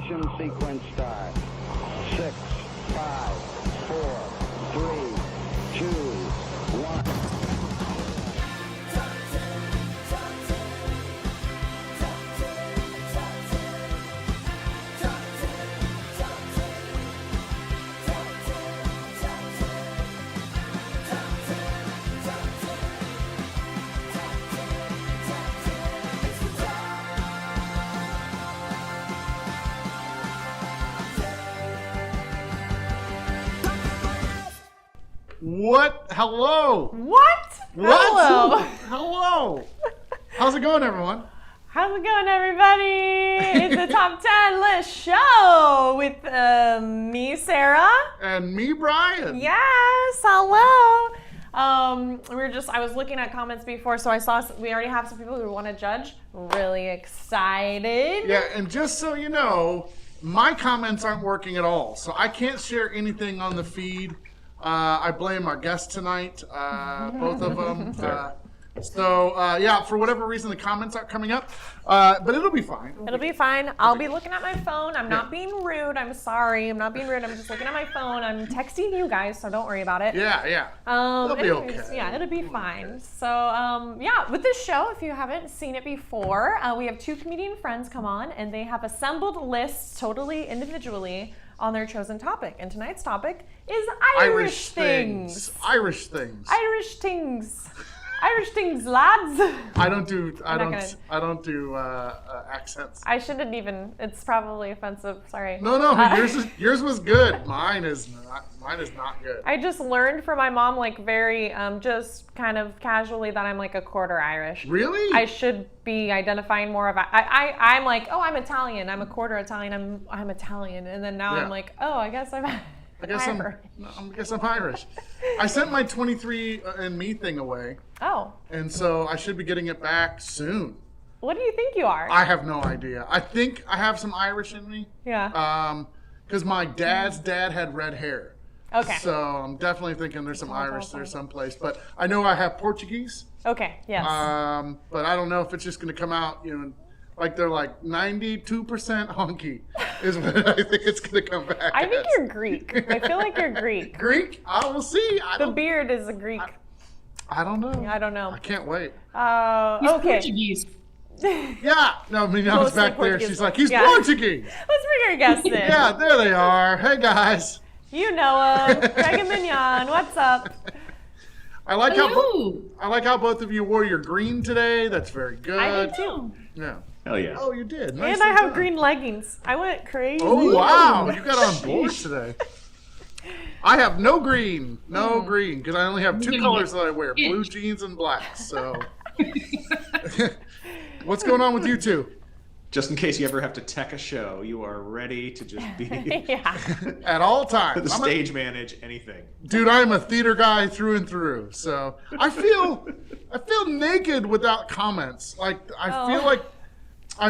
Ignition sequence start. 6, 5, 4, 3, 2, 1. What? Hello. What? Hello. Hello. How's it going, everyone? How's it going, everybody? It's the Top 10 List Show with me, Sarah. And me, Brian. Yes, hello. I was looking at comments before, so I saw we already have some people who want to judge. Really excited. Yeah, and just so you know, my comments aren't working at all, so I can't share anything on the feed. I blame our guests tonight, both of them. For whatever reason, the comments aren't coming up, but it'll be fine. It'll be fine. I'll be looking at my phone. I'm not being rude. I'm sorry. I'm not being rude. I'm just looking at my phone. I'm texting you guys, so don't worry about it. Yeah. It'll be okay. Yeah, it'll be fine. So, with this show, if you haven't seen it before, we have two comedian friends come on, and they have assembled lists totally individually on their chosen topic. And tonight's topic is Irish things. Irish things. Irish things. Irish things, lads. I don't do accents. I shouldn't even. It's probably offensive. Sorry. No. Yours was good. Mine is not good. I just learned from my mom, like very, just kind of casually, that I'm like a quarter Irish. Really? I should be identifying more of. I'm like, oh, I'm Italian. I'm a quarter Italian. I'm Italian, and then now I'm like, oh, I guess I'm Irish. I sent my 23andMe thing away. Oh. And so I should be getting it back soon. What do you think you are? I have no idea. I think I have some Irish in me. Yeah. Because my dad's dad had red hair. Okay. So I'm definitely thinking there's some Irish there someplace. But I know I have Portuguese. Okay, yes. But I don't know if it's just going to come out, like they're like 92% honky is what I think it's going to come back I think you're Greek. I feel like you're Greek. Greek? We'll see. The beard is a Greek. I don't know. I don't know. I can't wait. He's Okay. Portuguese. Yeah. No, Mignon's back there. She's like, he's Portuguese. Let's bring our guests in. Yeah, there they are. Hey, guys. You know them. Greg and Mignon. What's up? I like how both of you wore your green today. That's very good. I did too. Yeah. Hell yeah. Oh, you did. And I have green leggings. I went crazy. Oh, wow. You got on board today. I have no green. No green, because I only have two colors that I wear, blue jeans and black. So, what's going on with you two? Just in case you ever have to tech a show, you are ready to just be At all times. the stage manage anything. Dude, I'm a theater guy through and through. So I feel naked without comments. Like I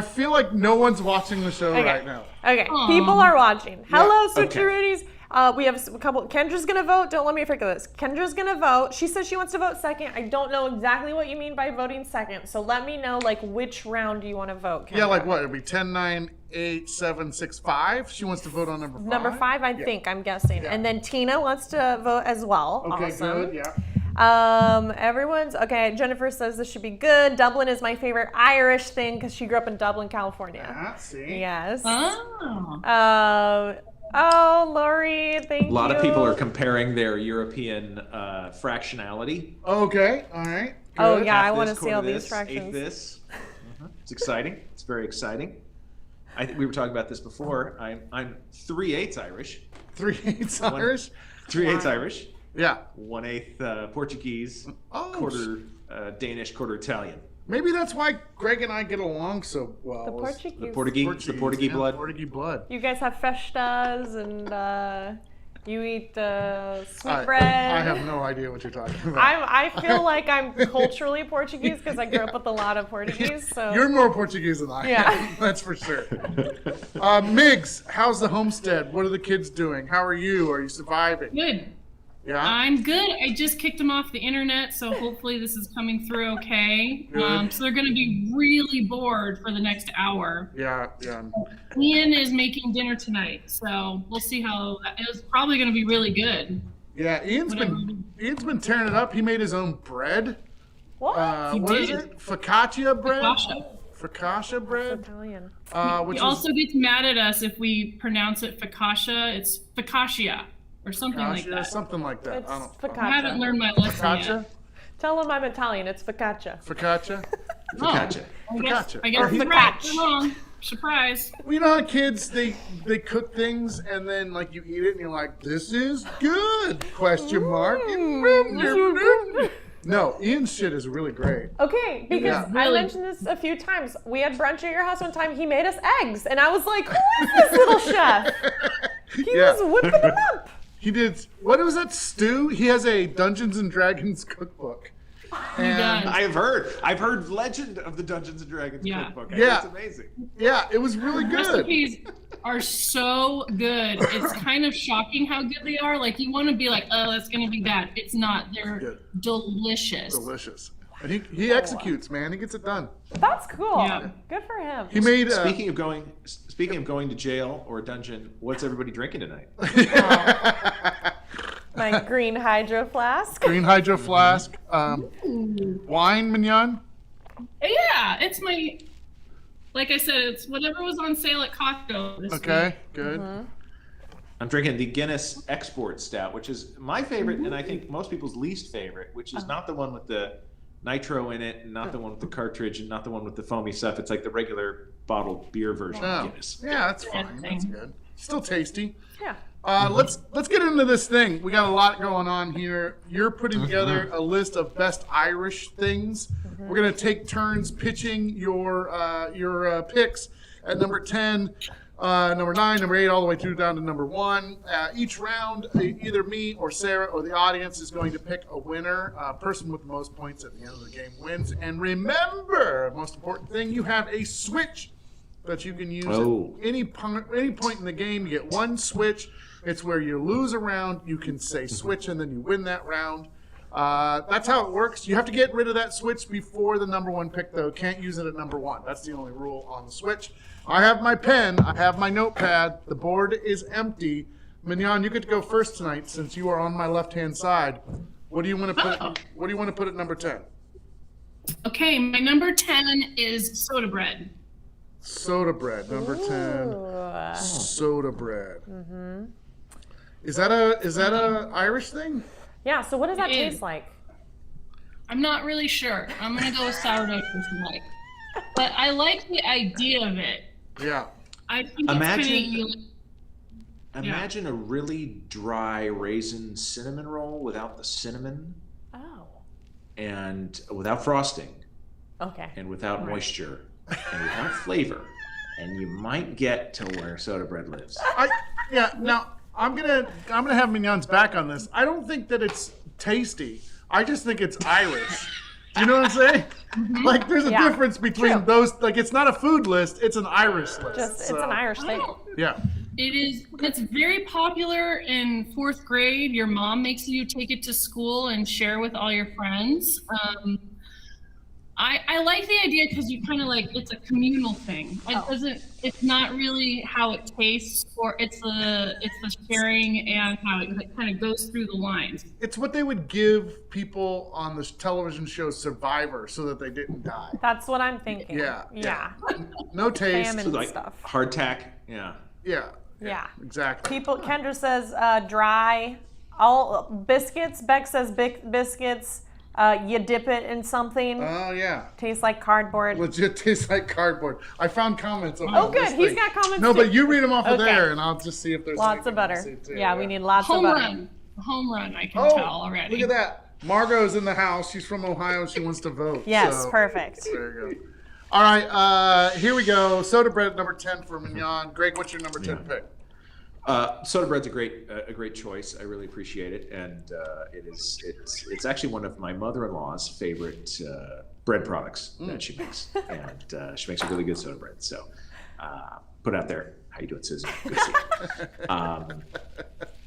feel like no one's watching the show right now. Okay, people are watching. Hello, Okay. Switchy Rudies. We have a couple. Kendra's gonna vote. Don't let me forget this. Kendra's gonna vote. She says she wants to vote second. I don't know exactly what you mean by voting second. So let me know, like, which round do you want to vote, Kendra? Yeah, like what? It'd be 10, 9, 8, 7, 6, 5. She wants to vote on number 5. Number 5, I think. I'm guessing. Yeah. And then Tina wants to vote as well. Okay, awesome. good. Yeah. Everyone's okay. Jennifer says this should be good. Dublin is my favorite Irish thing because she grew up in Dublin, California. See? Yes. Oh. Oh, Lori, thank you. A lot of people are comparing their European fractionality. Okay. All right. Good. Oh, yeah, I Half want to this, see all quarter these this, fractions. eighth this. It's exciting. It's very exciting. I think we were talking about this before. I'm 3/8 Irish. 3/8 Irish? 3/8 Irish. Yeah. 1/8 Portuguese. Oh. Quarter Danish, quarter Italian. Maybe that's why Greg and I get along so well. The The Portuguese. Portuguese blood. Portuguese blood. You guys have festas and you eat sweetbread. I have no idea what you're talking about. I feel like I'm culturally Portuguese because I grew up with a lot of Portuguese. So You're more Portuguese than I am. That's for sure. Migs, how's the homestead? What are the kids doing? How are you? Are you surviving? Good. Yeah. I'm good. I just kicked them off the internet, so hopefully this is coming through okay. Good. So they're going to be really bored for the next hour. Yeah. Ian is making dinner tonight, so we'll see how. It's probably going to be really good. Yeah. Ian's been tearing it up. He made his own bread. What? He What is did. it? Focaccia bread. Focaccia. Focaccia bread. Italian. Which He also gets mad at us if we pronounce it focaccia. It's focaccia or something like focaccia, that. something like that. It's I don't. focaccia. I haven't learned my lesson Focaccia. yet. Tell him I'm Italian. It's focaccia. Focaccia. Focaccia. I guess Focaccia. you're right. You're wrong. Surprise. Well, you know how kids they cook things and then like you eat it and you're like, this is good? Question mark. No, Ian's shit is really great. Okay, because Yeah. I Really? mentioned this a few times. We had brunch at your house one time. He made us eggs, and I was like, "Who is this little chef?" He Yeah. was whipping them up. He did. What was that stew? He has a Dungeons and Dragons cookbook. And does. I've heard legend of the Dungeons and Dragons Yeah. cookbook. Yeah. It's amazing. yeah, it was really good. Recipes are so good. It's kind of shocking how good they are. Like you want to be like, oh, that's gonna be bad. It's not. They're Good. delicious. Delicious. And he executes, man. He gets it done. That's cool. Yeah. Good for him. He made. Speaking of going to jail or a dungeon, what's everybody drinking tonight? My green hydro flask. Green hydro flask. Wine, Mignon. Yeah, it's my. Like I said, it's whatever was on sale at Costco this Okay, week. good. I'm drinking the Guinness Export Stout, which is my favorite, and I think most people's least favorite, which is not the one with the nitro in it, and not the one with the cartridge, and not the one with the foamy stuff. It's like the regular bottled beer version of Oh, Guinness. yeah, that's fine. That's good. Still tasty. Yeah. Let's get into this thing. We got a lot going on here. You're putting together a list of best Irish things. We're gonna take turns pitching your picks at number 10, number 9, number 8, all the way through down to number 1. Each round, either me or Sarah or the audience is going to pick a winner. Person with the most points at the end of the game wins. And remember, most important thing, you have a switch that you can use at any point in the game. You get one switch. It's where you lose a round, you can say switch, and then you win that round. That's how it works. You have to get rid of that switch before the number 1 pick, though. Can't use it at number 1. That's the only rule on the switch. I have my pen. I have my notepad. The board is empty. Mignon, you get to go first tonight since you are on my left-hand side. What do you want to put? What do you want to put at number 10? Okay, my number 10 is soda bread. Soda bread, number 10. Soda bread. Is that a Irish thing? Yeah. So what does that It is. taste like? I'm not really sure. I'm gonna go with sourdough for tonight. But I like the idea of it. Yeah. I think Imagine a really dry raisin cinnamon roll without the cinnamon Oh. and without frosting Okay. and without moisture and without flavor, and you might get to where soda bread lives. Now I'm gonna have Mignon's back on this. I don't think that it's tasty. I just think it's Irish. Do you know what I'm saying? Like, there's a Yeah. difference between True. those. Like, it's not a food list; it's an Irish list. It's an Irish thing. Yeah. It is. It's very popular in 4th grade. Your mom makes you take it to school and share with all your friends. I like the idea because you kind of like it's a communal thing. It doesn't. It's not really how it tastes, or it's the sharing and how it kind of goes through the lines. It's what they would give people on the television show Survivor so that they didn't die. That's what I'm thinking. Yeah. Yeah. No taste. Famine Like stuff. hardtack, yeah. Yeah. Yeah. Exactly. Kendra says dry. All biscuits. Beck says biscuits. You dip it in something. Oh yeah. Tastes like cardboard. Legit tastes like cardboard. I found comments on Oh, good. this He's thing. got comments No, too. but you read them off of Okay. there, and I'll just see if there's Lots of anything butter. to see, too, Yeah, we need lots Home of butter. run. Home run. I can Oh, tell already. look at that. Margot's in the house. She's from Ohio. She wants to vote. Yes, so- perfect. There you go. All right, here we go. Soda bread number 10 for Mignon. Greg, what's your number 10 pick? Soda bread's a great choice. I really appreciate it, and it's actually one of my mother-in-law's favorite bread products that she makes, and she makes a really good soda bread. So, put out there. How you doing, Susan? Good to see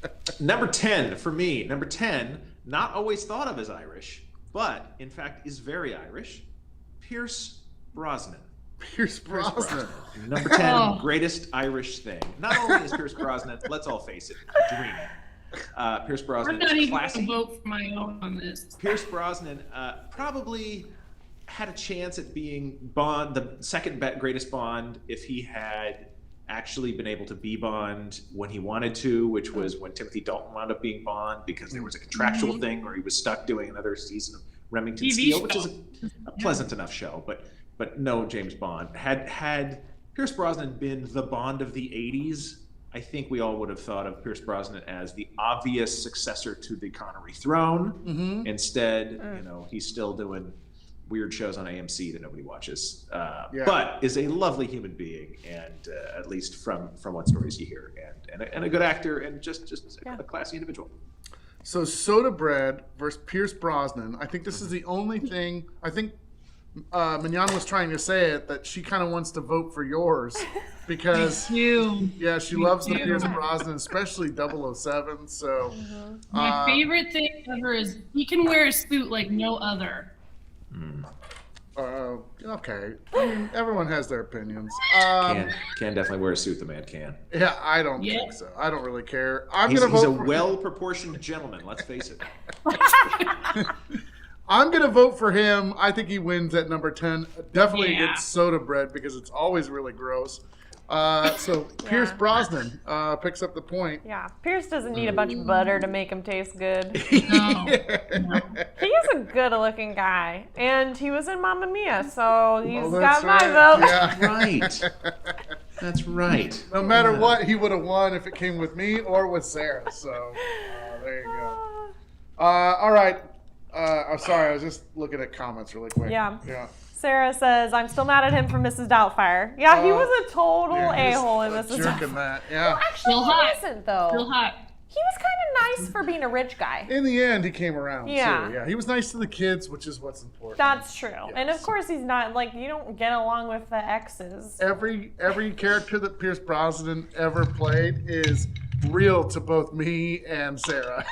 you. Number 10 for me. Number 10, not always thought of as Irish, but in fact is very Irish. Pierce Brosnan. Pierce Brosnan. Number 10, greatest Irish thing. Not only is Pierce Brosnan, let's all face it, dreamy. Pierce I'm Brosnan not is even classy. going to vote for my own on this. Pierce Brosnan probably had a chance at being Bond, the second greatest Bond, if he had actually been able to be Bond when he wanted to, which was when Timothy Dalton wound up being Bond, because there was a contractual thing where he was stuck doing another season of Remington TV Steele, show. which is a pleasant enough show, but no James Bond. Had Pierce Brosnan been the Bond of the 80s, I think we all would have thought of Pierce Brosnan as the obvious successor to the Connery throne. Instead, he's still doing weird shows on AMC that nobody watches, but is a lovely human being, and at least from what stories you hear, and a good actor, and just a classy individual. So Soda Bread versus Pierce Brosnan. I think this is the only thing. I think Mignon was trying to say it, that she kind of wants to vote for yours because she loves the Pierce Brosnan, especially 007. So my favorite thing ever is he can wear a suit like no other. Okay. I mean, everyone has their opinions. Can definitely wear a suit. The man can. Yeah, I don't think so. I don't really care. He's a well-proportioned gentleman. Let's face it. I'm going to vote for him. I think he wins at number 10. Definitely against Soda Bread because it's always really gross. So Pierce Brosnan picks up the point. Yeah, Pierce doesn't need a bunch of butter to make him taste good. No. He is a good-looking guy, and he was in Mamma Mia, so he's that's got my right. vote. Yeah. Right. That's right. No matter what, he would have won if it came with me or with Sarah. So there you go. All right. I'm sorry. I was just looking at comments really quick. Yeah. Yeah. Sarah says, I'm still mad at him for Mrs. Doubtfire. Yeah, he was a total a-hole in Mrs. Jerk in Doubtfire. that. Yeah. Actually, Still he hot. wasn't, though. Still hot. He was kind of nice for being a rich guy. In the end, he came around. Yeah. Too. Yeah. He was nice to the kids, which is what's important. That's true. And of course, he's not, like, you don't get along with the exes. Every character that Pierce Brosnan ever played is real to both me and Sarah.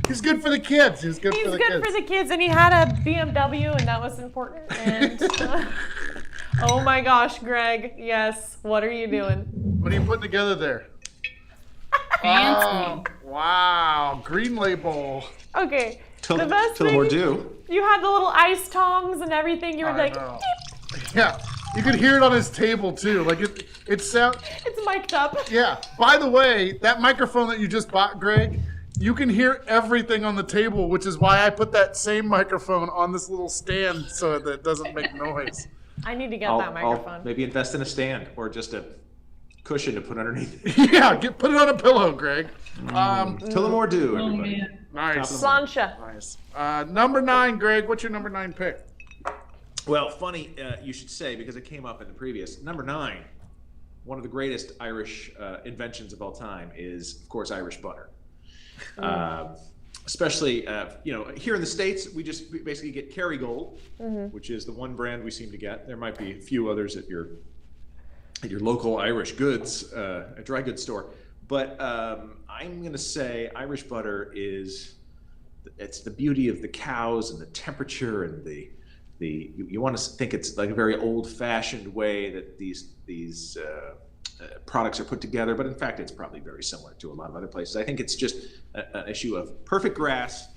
He's good for the kids. He's good for the kids. And he had a BMW, and that was important. And oh my gosh, Greg, yes. What are you doing? What are you putting together there? Fancy. Wow, Green Label. Okay. Till the best the thing, more due. you had the little ice tongs and everything. You were like, know. Yeah, you could hear it on his table too. Like it sound. it's mic'd up. Yeah. By the way, that microphone that you just bought, Greg, you can hear everything on the table, which is why I put that same microphone on this little stand so that it doesn't make noise. I need to get that microphone. I'll maybe invest in a stand or just a cushion to put underneath. Yeah, put it on a pillow, Greg. Till the more due, Oh, everybody. man. Nice. Plancha. Nice. Number 9, Greg. What's your number 9 pick? Well, funny you should say, because it came up in the previous. Number 9, one of the greatest Irish inventions of all time is, of course, Irish butter. Especially, here in the States, we just basically get Kerrygold, which is the one brand we seem to get. There might be a few others at your local Irish goods, a dry goods store. But I'm going to say Irish butter it's the beauty of the cows and the temperature and you want to think it's like a very old-fashioned way that these products are put together, but in fact it's probably very similar to a lot of other places. I think it's just an issue of perfect grass,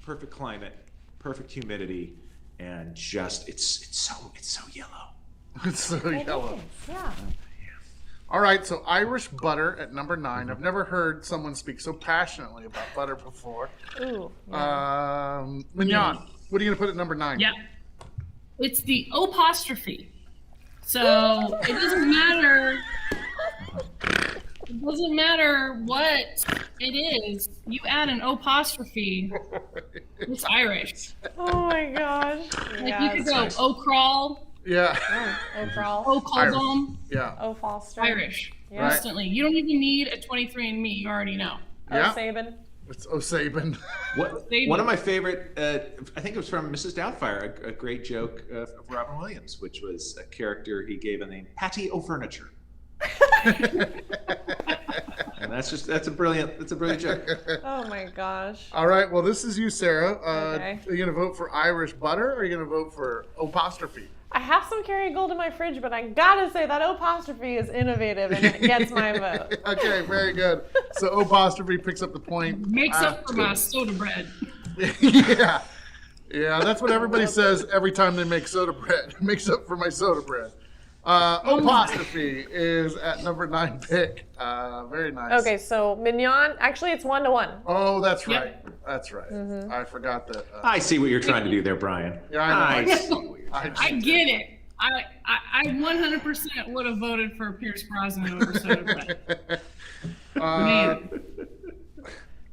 perfect climate, perfect humidity, and just it's so yellow. It's so yellow. Yeah. All right, so Irish butter at number 9. I've never heard someone speak so passionately about butter before. Ooh. Mignon, what are you going to put at number 9? Yeah. It's the apostrophe. So it doesn't matter. It doesn't matter what it is. You add an apostrophe. It's Irish. Oh my god. Like you could go "Oh crawl," Yeah. Oh, crawl. "Oh Colbom," Yeah. Oh, Foster. Irish. Yeah. Instantly. You don't even need a 23andMe. You already know. Yeah. Oh, Sabin. It's Sabin. One of my favorite, I think it was from Mrs. Doubtfire, a great joke of Robin Williams, which was a character he gave a name, Patty O'Furniture. And that's a brilliant joke. Oh my gosh. All right. Well, this is you, Sarah. Okay. Are you going to vote for Irish butter or are you going to vote for apostrophe? I have some Kerrygold in my fridge, but I gotta say that apostrophe is innovative and it gets my vote. Okay, very good. So apostrophe picks up the point. Makes up for my soda bread. Yeah. Yeah, that's what everybody says every time they make soda bread. It makes up for my soda bread. Apostrophe is at number 9 pick. Very nice. Okay, so Mignon, actually it's 1-1. Oh, that's Yep. right. That's right. I forgot that. I see what you're trying to do there, Brian. Yeah, I know. see what you're I get it. I 100% would have voted for Pierce Brosnan over soda bread. Man.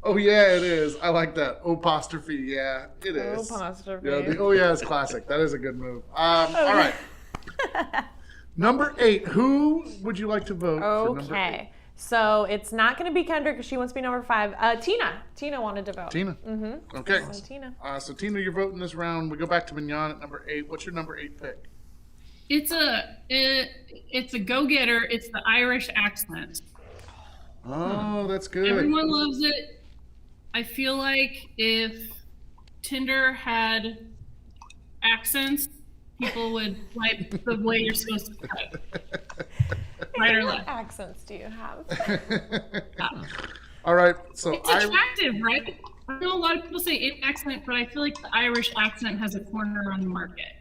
Oh yeah, it is. I like that. Apostrophe, yeah, it is. Apostrophe. Yeah, oh yeah, it's classic. That is a good move. All right. Number 8. Who would you like to vote for number 8? Okay, so it's not going to be Kendra because she wants to be number 5. Tina wanted to vote. Tina. Mm-hmm. Okay. So Tina. So Tina, you're voting this round. We go back to Mignon at number 8. What's your number 8 pick? It's a go-getter. It's the Irish accent. Oh, that's good. Everyone loves it. I feel like if Tinder had accents, people would like the way you're supposed to type. Right or What left. accents do you have? All right. So It's attractive, right? I know a lot of people say it accent, but I feel like the Irish accent has a corner on the market.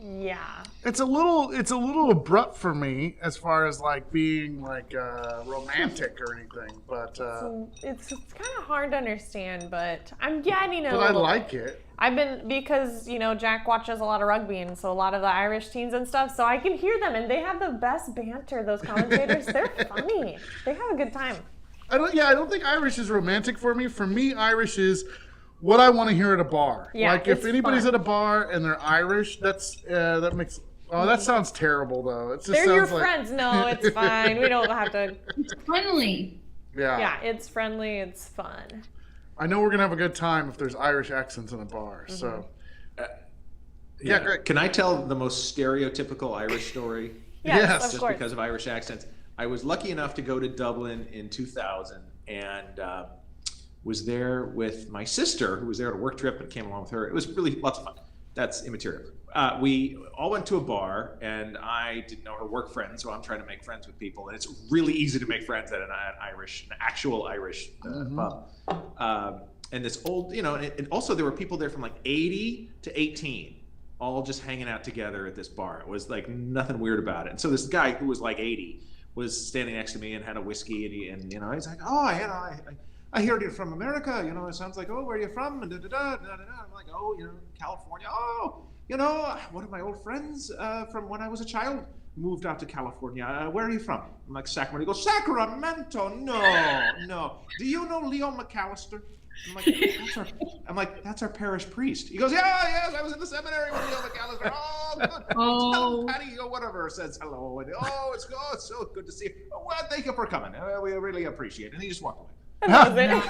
Yeah. it's a little abrupt for me as far as like being like romantic or anything, but It's kind of hard to understand, but I'm getting a but I little like bit. it. I've been, because, Jack watches a lot of rugby, and so a lot of the Irish teams and stuff, so I can hear them, and they have the best banter, those commentators. They're funny. They have a good time. I don't think Irish is romantic for me. For me, Irish is what I want to hear at a bar. Yeah, like if it's anybody's fun. at a bar and they're Irish, that makes. Oh, that sounds terrible though. It just They're sounds your like, friends. No, it's fine. We don't have to. It's friendly. Yeah, it's friendly. It's fun. I know we're gonna have a good time if there's Irish accents in a bar. So. Yeah, great. Can I tell the most stereotypical Irish story? Yes, of Just course. because of Irish accents. I was lucky enough to go to Dublin in 2000 and was there with my sister, who was there on a work trip and came along with her. It was really lots of fun. That's immaterial. We all went to a bar, and I didn't know her work friends, so I'm trying to make friends with people. And it's really easy to make friends at an actual Irish pub. And this old, and also there were people there from like 80 to 18. All just hanging out together at this bar. It was like nothing weird about it. And so this guy who was like 80 was standing next to me and had a whiskey, and he's like, oh, I heard you're from America. It sounds like, oh, where are you from? And da-da-da, da-da-da. I'm like, oh, California. Oh, one of my old friends from when I was a child moved out to California. Where are you from? I'm like, Sacramento. He goes, Sacramento? No. Do you know Leo McAllister? I'm like, that's our parish priest. He goes, yes, I was in the seminary with Leo McAllister. Oh, good. Oh. Patty or whatever says hello. And, it's so good to see you. Oh, well, thank you for coming. We really appreciate it. And he just walked away.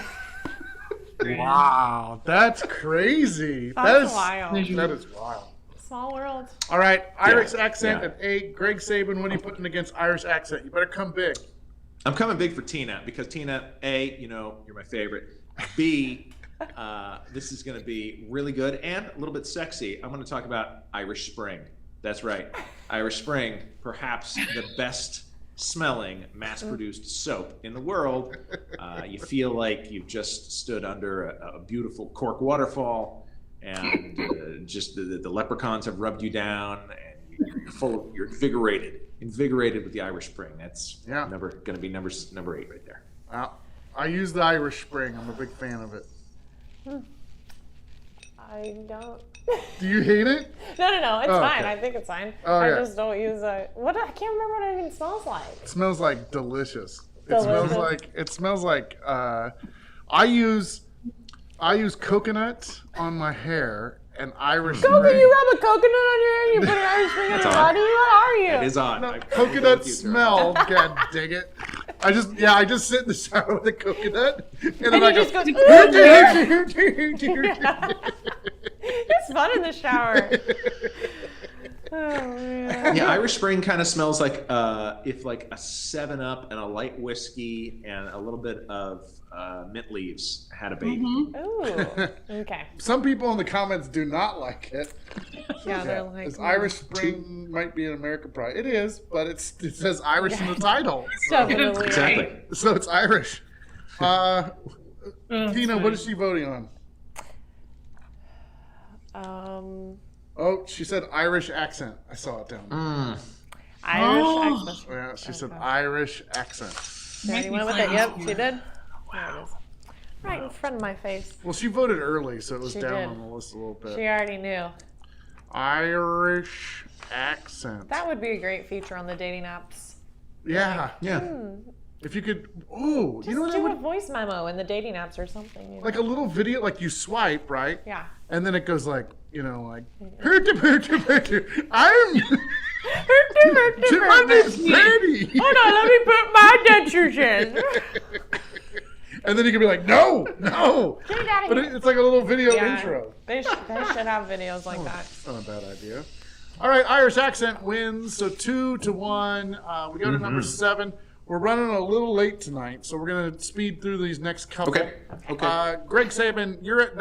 Wow, that's crazy. That's wild. That is wild. Small world. All right, Irish accent yeah. at 8. Greg Sabin, what are you putting against Irish accent? You better come big. I'm coming big for Tina because Tina, A, you're my favorite. B, this is going to be really good and a little bit sexy. I'm going to talk about Irish Spring. That's right. Irish Spring, perhaps the best smelling mass-produced soap in the world. You feel like you've just stood under a beautiful Cork waterfall, and just the leprechauns have rubbed you down, and you're invigorated with the Irish Spring. That's going to be number 8 right there. I use the Irish Spring. I'm a big fan of it. I don't. Do you hate it? No. It's Oh, fine. okay. I think it's fine. Oh, I yeah. just don't use it. I can't remember what it even smells like. It smells like delicious. Delicious. It smells like I use coconut on my hair and Irish Spring. You rub a coconut on your hair and you put an Irish Spring on your body? What are you? It is on. No, coconut smell. God dang it. I just sit in the shower with a coconut and then And I you go. just go, It's fun in the shower. Oh, man. Yeah, Irish Spring kind of smells like if like a 7-Up and a light whiskey and a little bit of mint leaves had a baby. Ooh. Okay. Some people in the comments do not like it. Yeah, they're like. This Irish Spring might be an American pride. It is, but it says Irish in the title. Definitely. Exactly. So it's Irish. Tina, what is she voting on? Oh, she said Irish accent. I saw it down there. Irish accent. Yeah, she said Irish accent. She already went with it. Yep, she did. There it is. Right in front of my face. Well, she voted early, so it was She down did. on the list a little bit. She already knew. Irish accent. That would be a great feature on the dating apps. Yeah. Yeah. If you could, oh, Just you know what I do a would, voice memo in the dating apps or something. You know? like a little video, like you swipe, right? Yeah. And then it goes like, you know, like, I'm, my name's Patty. Hold on, let me put my dentures in. And then you can be like, no. Get it out of But here. it's like a little video Yeah. intro. They should have videos like that. That's not a bad idea. All right, Irish accent wins. So 2-1. We go to number 7. We're running a little late tonight, so we're going to speed through these next couple. Okay. Greg Sabin, you're at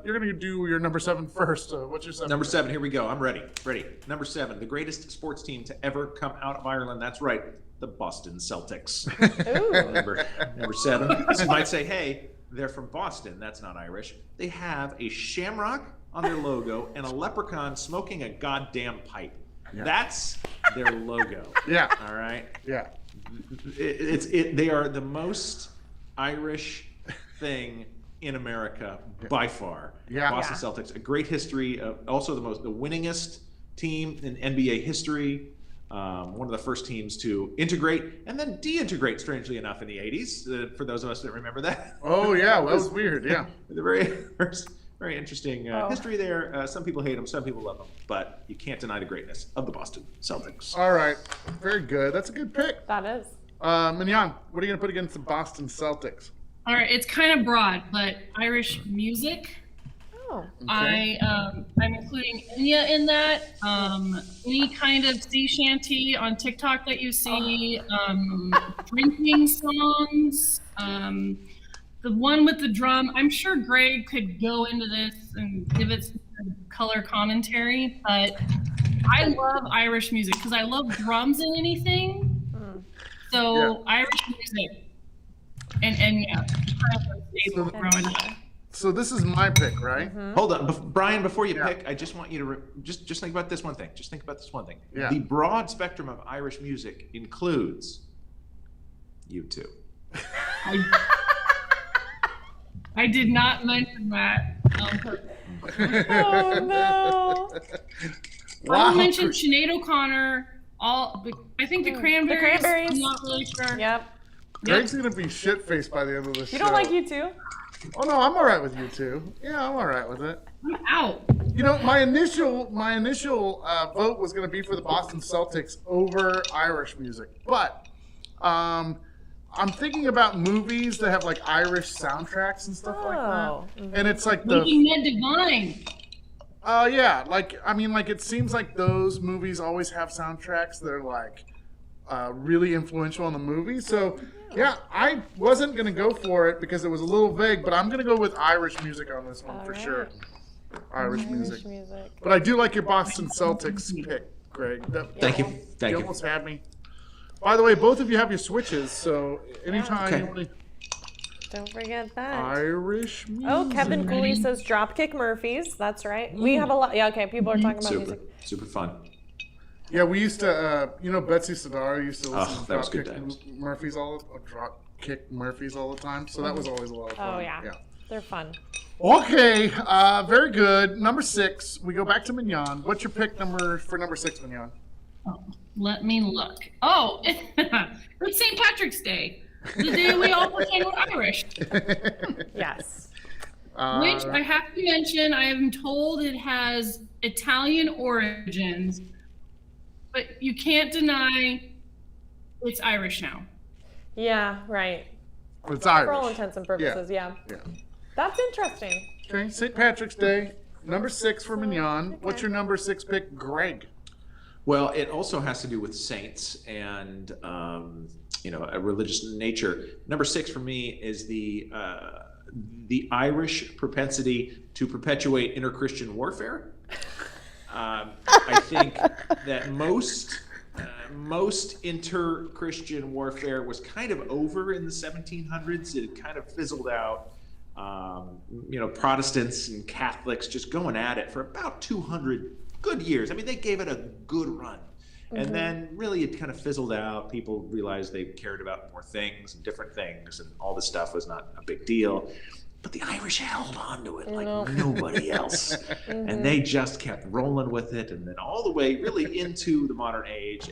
you're going to do your number 7 first. What's your 7? Number 7, here we go. I'm ready. Number 7, the greatest sports team to ever come out of Ireland. That's right, the Boston Celtics. Ooh. Number 7. You might say, hey, they're from Boston. That's not Irish. They have a shamrock on their logo and a leprechaun smoking a goddamn pipe. Yeah. That's their logo. Yeah. All right. Yeah. They are the most Irish thing in America by far. Yeah. Boston Celtics, a great history. Also the winningest team in NBA history. One of the first teams to integrate and then deintegrate, strangely enough, in the 80s. For those of us that remember that. Oh, yeah. Well, that was weird. Yeah. The very interesting history there. Some people hate them, some people love them, but you can't deny the greatness of the Boston Celtics. All right. Very good. That's a good pick. That is. Mignon, what are you going to put against the Boston Celtics? All right, it's kind of broad, but Irish music. Oh. Okay. I'm including Enya in that. Any kind of sea shanty on TikTok that you see, drinking songs, the one with the drum. I'm sure Greg could go into this and give it some color commentary, but I love Irish music because I love drums in anything. So Irish music, and yeah, kind of a staple growing up. So this is my pick, right? Hold on, Brian. Before you pick, I just want you to just think about this one thing. Just think about this one thing. Yeah. The broad spectrum of Irish music includes U2. I did not mention that on purpose. Oh no. I mentioned Sinead O'Connor. I think the Cranberries. The Cranberries. I'm not really sure. Yep. Greg's going to be shit-faced by the end of the show. You don't like you too? Oh, no, I'm all right with U2. Yeah, I'm all right with it. I'm out. You know, my initial vote was going to be for the Boston Celtics over Irish music, but I'm thinking about movies that have like Irish soundtracks and stuff like that, and it's like Making Ned Divine. yeah, like I mean, like it seems like those movies always have soundtracks that are like really influential in the movie. So yeah, I wasn't going to go for it because it was a little vague, but I'm going to go with Irish music on this one for sure. Irish music. But I do like your Boston Celtics pick, Greg. Thank you. You almost had me. By the way, both of you have your switches, so anytime you want to. Don't forget that. Irish music. Oh, Kevin Cooley says Dropkick Murphys. That's right. We have a lot. Yeah, okay. People are talking about music. Super fun. Yeah, we used to, Betsy Sidara used to listen to that was good Dropkick times. Murphys all the time, so that was always a lot of fun. Oh, yeah. They're fun. Okay, very good. Number 6, we go back to Mignon. What's your pick for number 6, Mignon? Oh, let me look. Oh, it's St. Patrick's Day. The day we all pretend we're Irish. Yes. Which I have to mention, I am told it has Italian origins, but you can't deny it's Irish now. Yeah, right. It's Irish. For all intents and purposes, yeah. Yeah. That's interesting. Okay, St. Patrick's Day. Number 6 for Mignon. What's your number 6 pick, Greg? Well, it also has to do with saints and a religious nature. Number 6 for me is the Irish propensity to perpetuate inter-Christian warfare. I think that most inter-Christian warfare was kind of over in the 1700s. It kind of fizzled out. Protestants and Catholics just going at it for about 200 good years. I mean, they gave it a good run. And then really it kind of fizzled out. People realized they cared about more things and different things, and all this stuff was not a big deal. But the Irish held on to it like nobody else. And they just kept rolling with it. And then all the way really into the modern age,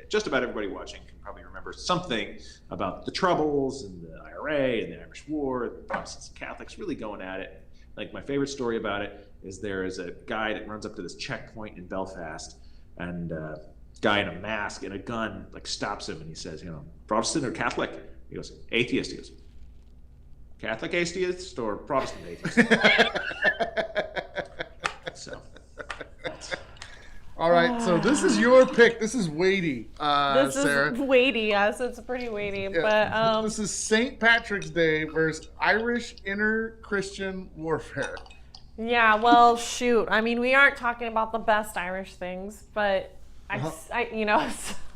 just about everybody watching can probably remember something about the Troubles and the IRA and the Irish War, the Protestants and Catholics really going at it. Like, my favorite story about it is there is a guy that runs up to this checkpoint in Belfast, and a guy in a mask and a gun stops him, and he says, Protestant or Catholic? He goes, atheist. He goes, Catholic atheist or Protestant atheist? So, all right, so this is your pick. This is weighty, This Sarah. is weighty, yes, it's pretty weighty. Yeah, But this is St. Patrick's Day versus Irish inter-Christian warfare. yeah, well, shoot. I mean, we aren't talking about the best Irish things, but You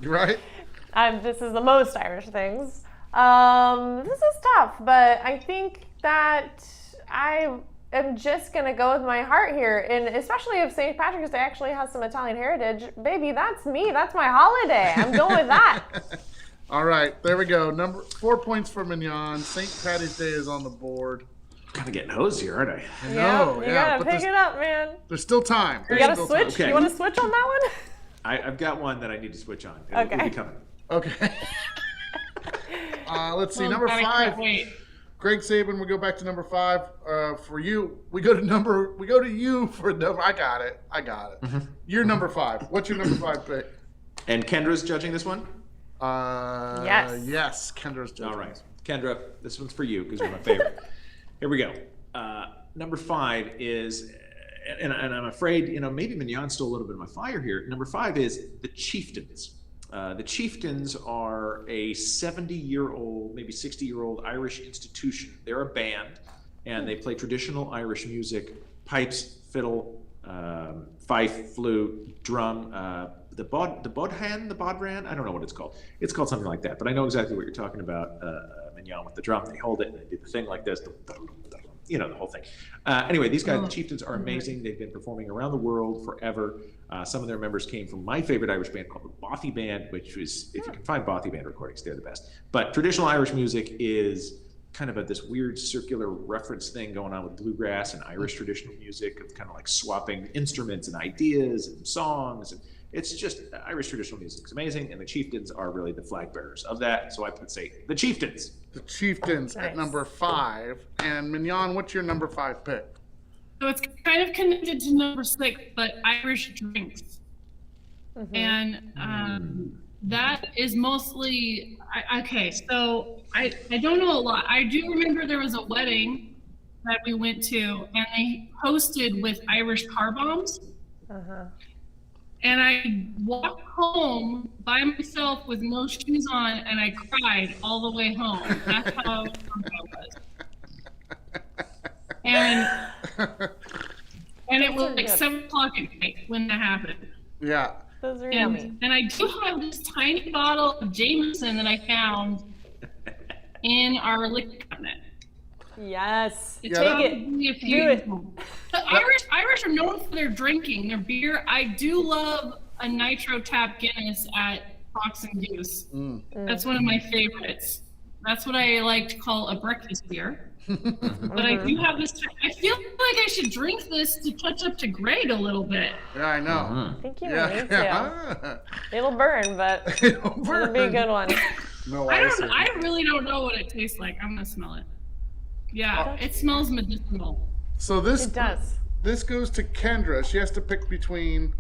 right? this is the most Irish things. This is tough, but I think that I am just gonna go with my heart here, and especially if St. Patrick's Day actually has some Italian heritage, baby, that's me. That's my holiday. I'm going with that. All right, there we go. 4 points for Mignon. St. Patty's Day is on the board. kind of getting hosed here, aren't I? I Yeah, know, you yeah, gotta but pick it up, man. there's still time. You There's gotta still switch. time. Okay. You want to switch on that one? I've got one that I need to switch on. It'll Okay. be coming. Okay. Let's see, Oh, number God, I 5. can't wait. Greg Sabin, we go back to number 5. For you, we go to you for number. I got it. Mm-hmm. You're number 5. What's your number 5 pick? And Kendra's judging this one? Yes. Yes, Kendra's judging. All right. Kendra, this one's for you because you're my favorite. Here we go. Number 5 is, and I'm afraid, maybe Mignon stole a little bit of my fire here. Number 5 is the Chieftains. The Chieftains are a 70-year-old, maybe 60-year-old Irish institution. They're a band, and they play traditional Irish music: pipes, fiddle, fife, flute, drum, the bodhran. I don't know what it's called. It's called something like that, but I know exactly what you're talking about. Mignon with the drum, they hold it and they do the thing like this. The whole thing. Anyway, these guys, the Chieftains, are amazing. They've been performing around the world forever. Some of their members came from my favorite Irish band called the Bothy Band, which is, if you can find Bothy Band recordings, they're the best. But traditional Irish music is kind of this weird circular reference thing going on with bluegrass and Irish traditional music, of kind of like swapping instruments and ideas and songs. And it's just, Irish traditional music is amazing, and the Chieftains are really the flag bearers of that. So I would say the Chieftains. The Chieftains at Nice. number 5. And Mignon, what's your number 5 pick? So it's kind of connected to number 6, but Irish drinks. And that is mostly, okay, so I don't know a lot. I do remember there was a wedding that we went to, and they hosted with Irish car bombs. And I walked home by myself with no shoes on, and I cried all the way home. That's how drunk I was. And it was like 7 o'clock at night when that happened. Yeah. Those are yummy. And I do have this tiny bottle of Jameson that I found in our liquor cabinet. Yes. It's Yeah, probably a few Do it. years old. The Irish are known for their drinking, their beer. I do love a nitro tap Guinness at Fox and Goose. That's one of my favorites. That's what I like to call a breakfast beer. But I do have this. I feel like I should drink this to catch up to Greg a little bit. Yeah, I know. I think you Yeah. need to. It'll burn, but It'll it'll be a good one. No, I really don't know what it tastes like. I'm gonna smell it. Yeah, it smells medicinal. So this It does. This goes to Kendra. She has to pick between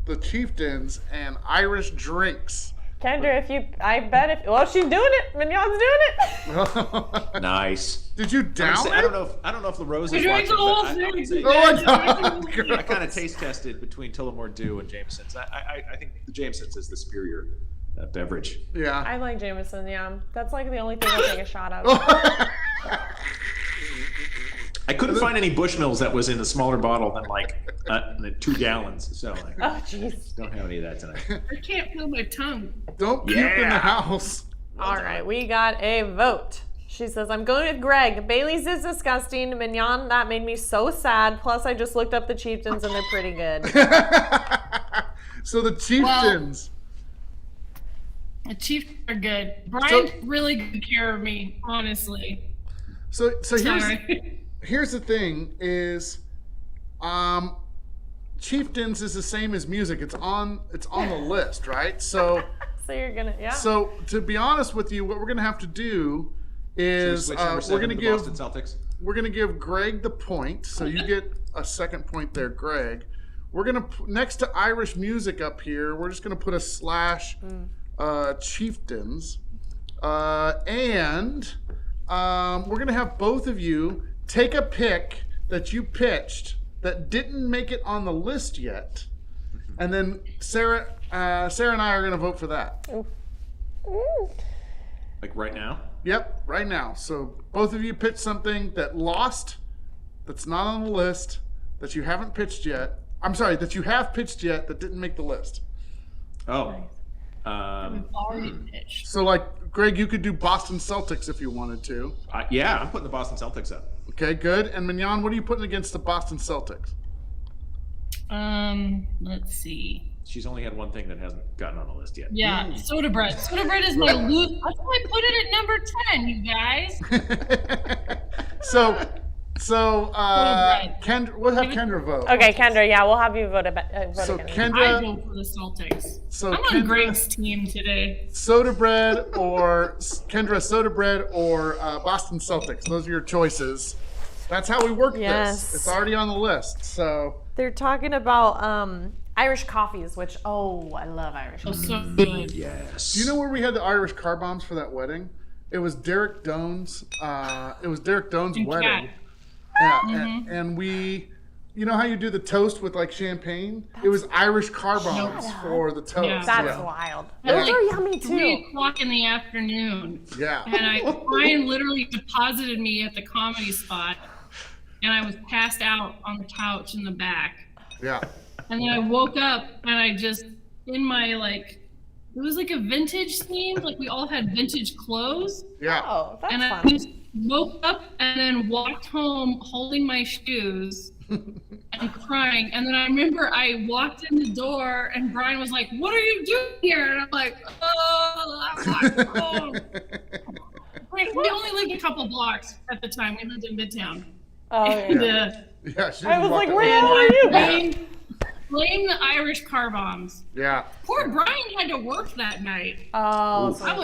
the Chieftains and Irish drinks. Well, she's doing it. Mignon's doing it. Nice. Did you down it? I don't know if LaRose is drank watching, the whole but I would say thing. Oh my God. I kind of taste tested between Tullamore Dew and Jameson's. I think the Jameson's is the superior beverage. Yeah. I like Jameson, yeah. That's like the only thing I'll take a shot of. I couldn't find any Bushmills that was in a smaller bottle than like 2 gallons. So Oh, jeez. don't have any of that tonight. I can't feel my tongue. Don't puke in the house. All right, we got a vote. She says, I'm going with Greg. Bailey's is disgusting. Mignon, that made me so sad. Plus, I just looked up the Chieftains and they're pretty good. So the Chieftains. The Chiefs are good. Brian really good care of me, honestly. So Sorry. here's the thing is, Chieftains is the same as music. It's on the list, right? So So you're gonna, yeah. so to be honest with you, what we're gonna have to do is Switch number we're 7 gonna to the give Boston Celtics. we're gonna give Greg the point. So you get a second point there, Greg. We're gonna next to Irish music up here. We're just gonna put a slash Chieftains, and we're gonna have both of you take a pick that you pitched that didn't make it on the list yet, and then Sarah and I are gonna vote for that. Like right now? Yep, right now. So both of you pitch something that lost, that's not on the list, that you haven't pitched yet. I'm sorry, that you have pitched yet that didn't make the list. Oh. Already pitched. So like, Greg, you could do Boston Celtics if you wanted to. Yeah, I'm putting the Boston Celtics up. Okay, good. And Mignon, what are you putting against the Boston Celtics? Let's see. She's only had one thing that hasn't gotten on the list yet. Yeah, soda bread. Soda bread is my loose. That's why I put it at number 10, you guys. So bread. Kendra, we'll have Kendra vote. Okay, Kendra, yeah, we'll have you vote, vote So again. I Kendra, go for the Celtics. so I'm on Kendra, Greg's team today. soda bread or Kendra, soda bread or Boston Celtics. Those are your choices. That's how we work Yes. this. It's already on the list. So They're talking about Irish coffees, which, I love Irish Oh, coffees. so good. Yes. do you know where we had the Irish car bombs for that wedding? It was Derek Doan's. It was Derek Doan's In wedding. Cat. Yeah, and we, you know how you do the toast with like champagne? It was Irish car bombs for the toast. Yeah. That's yeah. wild. At Those like are yummy 3 too. o'clock in the afternoon. Yeah. And Brian literally deposited me at the comedy spot. And I was passed out on the couch in the back. Yeah. And then I woke up and I just, in my it was like a vintage theme. Like we all had vintage clothes. Yeah. Oh, that's And I fun. just woke up and then walked home holding my shoes and crying. And then I remember I walked in the door and Brian was like, "What are you doing here?" And I'm like, "Oh, I'm walking home." Like, we only lived a couple blocks at the time. We lived in Midtown. Oh, And, yeah. Yeah. She I was walked like, out. where the hell are you? blame the Irish car bombs. Yeah. Poor Brian had to work that night. Oh, so I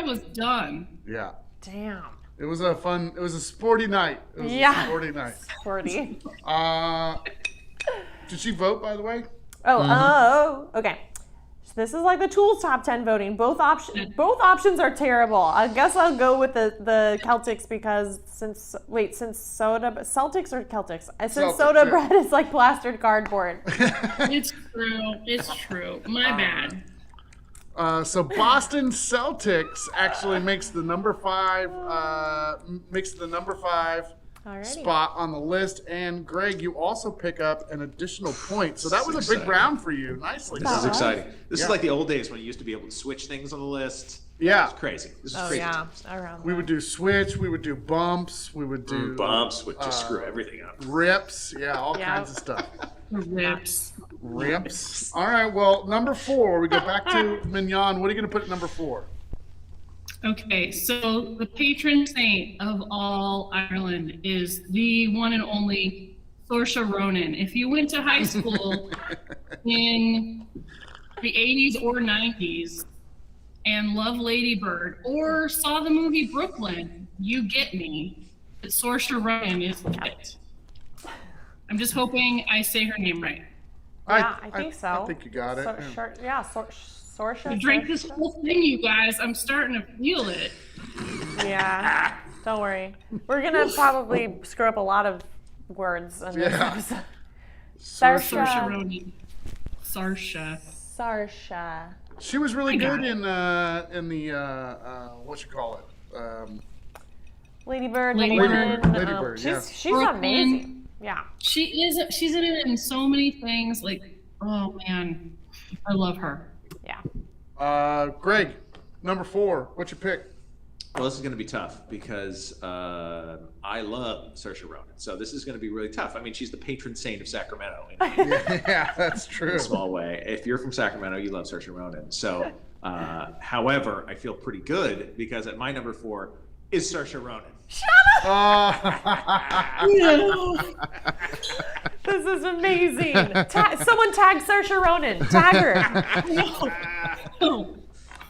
was done. Yeah. damn. It was a sporty night. It was Yeah. a sporty night. Sporty. Did she vote, by the way? Oh, okay. So this is like the Tools top 10 voting. Both options are terrible. I guess I'll go with the Celtics because since Celtics or Celtics? Since Celtics, soda yeah. bread is like plastered cardboard. It's true. It's true. My bad. So Boston Celtics actually makes the number 5 Alrighty. spot on the list, and Greg, you also pick up an additional point. So that was a big Exciting. round for you. Nicely This done. is exciting. This Yeah. is like the old days when you used to be able to switch things on the list. Yeah. It's crazy. This is Oh crazy. yeah, times. around. We would do switch. We would do bumps. We would do Bumps would just screw everything up. rips. Yeah, all Yeah. kinds of stuff. Rips. Rips. All right. Well, number 4. We go back to Mignon. What are you going to put at number 4? Okay, so the patron saint of all Ireland is the one and only Saoirse Ronan. If you went to high school in the 80s or 90s and love Lady Bird or saw the movie Brooklyn, you get me. But Saoirse Ronan is it. I'm just hoping I say her name right. Yeah, I think so. I think you got it. So, Yeah. short, yeah, Sorsha. I drank this Sorsha? whole thing, you guys. I'm starting to feel it. Yeah. Don't worry. We're gonna probably screw up a lot of words in this Yeah. episode. Saoirse Saoirse. Ronan. Saoirse. Saoirse. She was really I got good it. in the what you call it? Lady Bird. Lady Little Bird. Women, Lady Bird, yeah. She's Brooklyn. amazing. Yeah. She's in it in so many things. Like, oh man, I love her. Yeah. Greg, number 4. What's your pick? Well, this is going to be tough because I love Saoirse Ronan. So this is going to be really tough. I mean, she's the patron saint of Sacramento in Yeah, that's true. a small way. If you're from Sacramento, you love Saoirse Ronan. So, however, I feel pretty good because at my number 4 is Saoirse Ronan. This is amazing. Someone tag Saoirse Ronan. Tag her.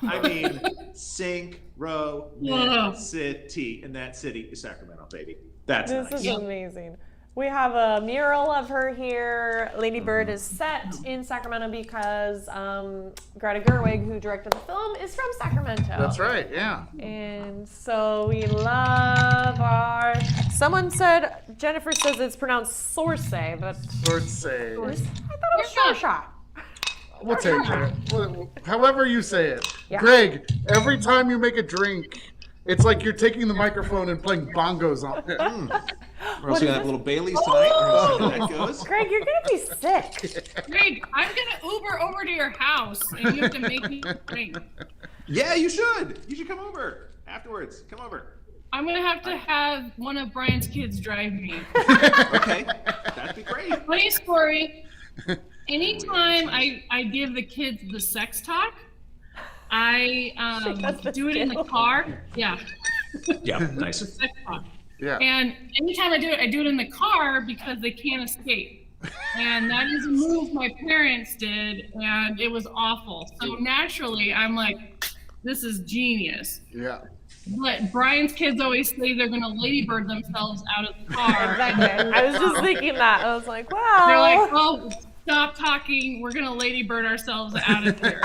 I mean, Synchro Whoa. City, and that city is Sacramento, baby. That's This nice. is amazing. We have a mural of her here. Lady Bird is set in Sacramento because Greta Gerwig, who directed the film, is from Sacramento. That's right, yeah. And so we love our. Someone said, Jennifer says it's pronounced Sorsay, but Let's say. I thought it was Saoirse. We'll take it. However you say it. Yeah. Greg, every time you make a drink, it's like you're taking the microphone and playing bongos on it. We're also going to have little Baileys tonight. We're gonna see how that goes. Greg, you're gonna be sick. Greg, I'm gonna Uber over to your house and you have to make me a drink. Yeah, you should. You should come over afterwards. Come over. I'm gonna have to have one of Brian's kids drive me. Okay, that'd be great. Funny story. Anytime I give the kids the sex talk, I That's the do it in the skill. car. Yeah, Yeah, nice. sex talk. Yeah. And anytime I do it in the car because they can't escape. And that is a move my parents did, and it was awful. So naturally, I'm like, this is genius. Yeah. But Brian's kids always say they're going to ladybird themselves out of the car. Exactly. I was just thinking that. I was like, wow. They're like, oh, stop talking. We're going to ladybird ourselves out of here.